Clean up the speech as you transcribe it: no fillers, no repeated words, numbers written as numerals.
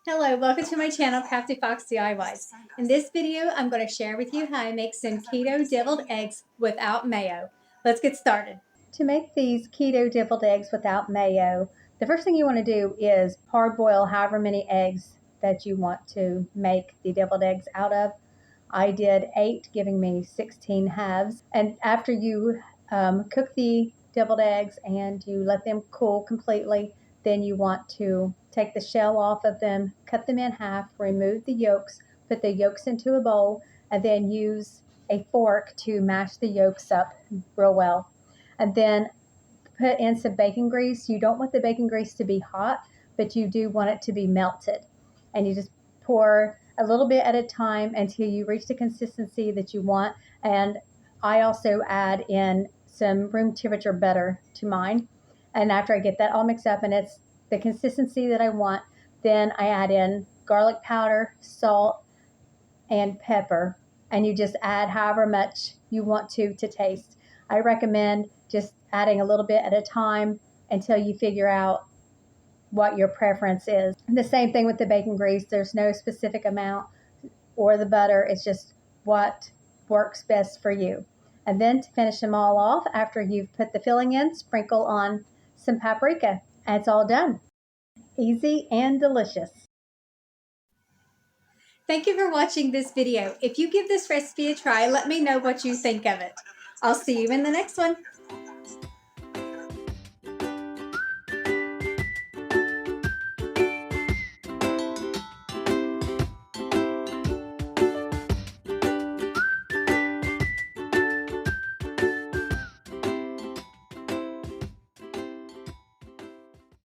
Hello, welcome to my channel, Crafty Fox DIYs. In this video, I'm going to share with you how I make some keto deviled eggs without mayo. Let's get started. To make these keto deviled eggs without mayo, the first thing you want to do is parboil however many eggs that you want to make the deviled eggs out of. I did 8, giving me 16 halves. And after you cook the deviled eggs and you let them cool completely, then you want to take the shell off of them, cut them in half, remove the yolks, put the yolks into a bowl, and then use a fork to mash the yolks up real well. And then put in some bacon grease. You don't want the bacon grease to be hot, but you do want it to be melted. And you just pour a little bit at a time until you reach the consistency that you want. And I also add in some room temperature butter to mine. And after I get that all mixed up and it's the consistency that I want, then I add in garlic powder, salt, and pepper. And you just add however much you want to taste. I recommend just adding a little bit at a time until you figure out what your preference is. And the same thing with the bacon grease. There's no specific amount, or the butter. It's just what works best for you. And then to finish them all off, after you've put the filling in, sprinkle on some paprika. And it's all done. Easy and delicious. Thank you for watching this video. If you give this recipe a try, let me know what you think of it. I'll see you in the next one.